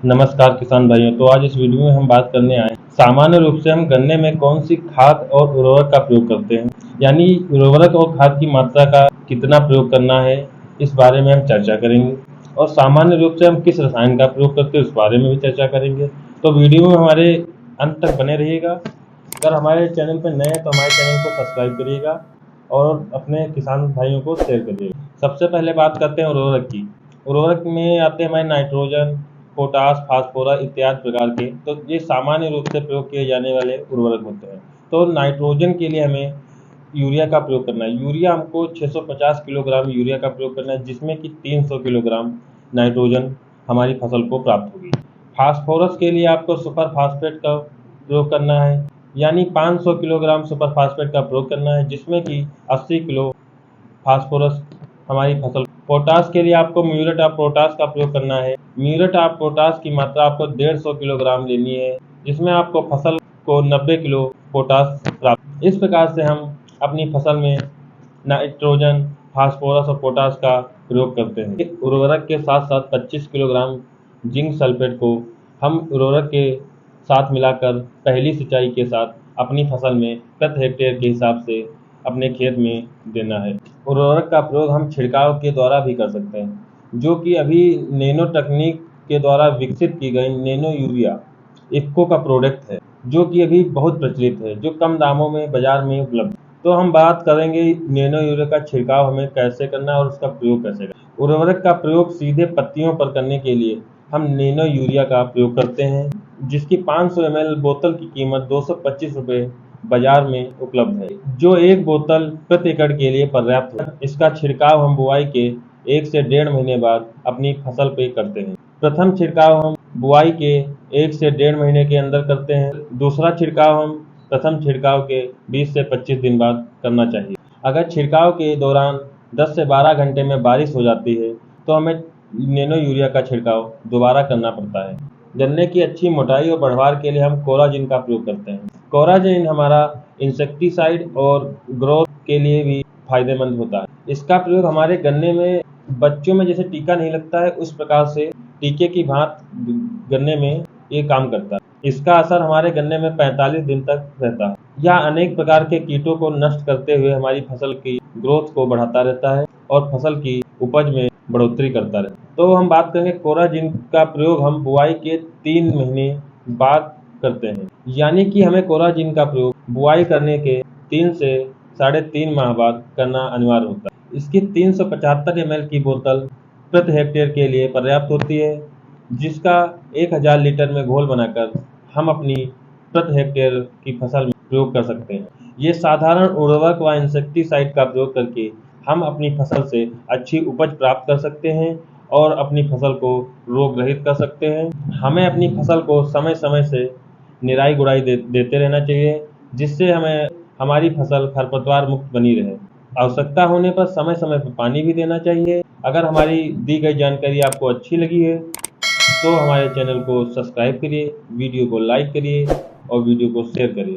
नमस्कार किसान भाइयों। तो आज इस वीडियो में हम बात करने आए सामान्य रूप से हम गन्ने में कौन सी खाद और उर्वरक का प्रयोग करते हैं, यानी उर्वरक और खाद की मात्रा का कितना प्रयोग करना है, इस बारे में हम चर्चा करेंगे। और सामान्य रूप से हम किस रसायन का प्रयोग करते हैं उस बारे में भी चर्चा करेंगे। तो वीडियो में हमारे अंत तक बने रहिएगा। अगर हमारे चैनल पर नए हैं तो हमारे चैनल को सब्सक्राइब करिएगा और अपने किसान भाइयों को शेयर करिएगा। सबसे पहले बात करते हैं उर्वरक की। उर्वरक में आते हैं हमारे नाइट्रोजन, पोटास, फास्फोरस इत्यादि प्रकार के। तो ये सामान्य रूप से प्रयोग किए जाने वाले उर्वरक होते हैं। तो नाइट्रोजन के लिए हमें यूरिया का प्रयोग करना है। यूरिया हमको 650 किलोग्राम यूरिया का प्रयोग करना है, जिसमें कि 300 किलोग्राम नाइट्रोजन हमारी फसल को प्राप्त होगी। फास्फोरस के लिए आपको सुपर फास्फेट का प्रयोग करना है, यानी 500 किलोग्राम सुपर फास्फेट का प्रयोग करना है, जिसमें कि 80 किलो फास्फोरस हमारी फसल। पोटास के लिए आपको म्यूरेट ऑफ पोटास का प्रयोग करना है। म्यूरेट ऑफ पोटास की मात्रा आपको 150 किलोग्राम लेनी है, जिसमें आपको फसल को 90 किलो पोटास प्राप्त। इस प्रकार से हम अपनी फसल में नाइट्रोजन, फास्फोरस और पोटास का प्रयोग करते हैं। उर्वरक के साथ साथ 25 किलोग्राम जिंक सल्फेट को हम उर्वरक के साथ मिलाकर पहली सिंचाई के साथ अपनी फसल में प्रति हेक्टेयर के हिसाब से अपने खेत में देना है। उर्वरक का प्रयोग हम छिड़काव के द्वारा भी कर सकते हैं, जो कि अभी नैनो तकनीक के द्वारा विकसित की गई नैनो यूरिया इफ्को का प्रोडक्ट है, जो कि अभी बहुत प्रचलित है, जो कम दामों में बाजार में उपलब्ध है। तो हम बात करेंगे नैनो यूरिया का छिड़काव हमें कैसे करना है और उसका प्रयोग कैसे करना है। उर्वरक का प्रयोग सीधे पत्तियों पर करने के लिए हम नैनो यूरिया का प्रयोग करते हैं, जिसकी 500 ml बोतल की कीमत 225 रुपये बाजार में उपलब्ध है, जो एक बोतल प्रति एकड़ के लिए पर्याप्त है। इसका छिड़काव हम बुआई के 1 से 1.5 महीने बाद अपनी फसल पे करते हैं। प्रथम छिड़काव हम बुआई के 1 से 1.5 महीने के अंदर करते हैं। दूसरा छिड़काव हम प्रथम छिड़काव के 20 से 25 दिन बाद करना चाहिए। अगर छिड़काव के दौरान 10 से 12 घंटे में बारिश हो जाती है तो हमें नैनो यूरिया का छिड़काव दोबारा करना पड़ता है। गन्ने की अच्छी मोटाई और बढ़वार के लिए हम कोराजिन का प्रयोग करते हैं। कोराजिन हमारा इंसेक्टिसाइड और ग्रोथ के लिए भी फायदेमंद होता है। इसका प्रयोग हमारे गन्ने में बच्चों में जैसे टीका नहीं लगता है, उस प्रकार से टीके की भांति गन्ने में ये काम करता है। इसका असर हमारे गन्ने में 45 दिन तक रहता है। यह अनेक प्रकार के कीटों को नष्ट करते हुए हमारी फसल की ग्रोथ को बढ़ाता रहता है और फसल की उपज में बढ़ोतरी करता रहता है। तो हम बात करेंगे कोराजिन का प्रयोग हम बुआई के 3 महीने बाद करते हैं, यानी कि हमें कोराजिन का प्रयोग बुआई करने के 3 से 3.5 माह बाद करना अनिवार्य होता है। इसकी 375 ml की बोतल प्रति हेक्टेयर के लिए पर्याप्त होती है, जिसका 1000 लीटर में घोल बनाकर हम अपनी प्रति हेक्टेयर की फसल में प्रयोग कर सकते हैं। ये साधारण उर्वरक व इंसेक्टिसाइड का प्रयोग करके हम अपनी फसल से अच्छी उपज प्राप्त कर सकते हैं और अपनी फसल को रोग रहित कर सकते हैं। हमें अपनी फसल को समय समय से निराई गुड़ाई देते रहना चाहिए, जिससे हमें हमारी फसल खरपतवार मुक्त बनी रहे। आवश्यकता होने पर समय समय पर पानी भी देना चाहिए। अगर हमारी दी गई जानकारी आपको अच्छी लगी है तो हमारे चैनल को सब्सक्राइब करिए, वीडियो को लाइक करिए और वीडियो को शेयर करिए।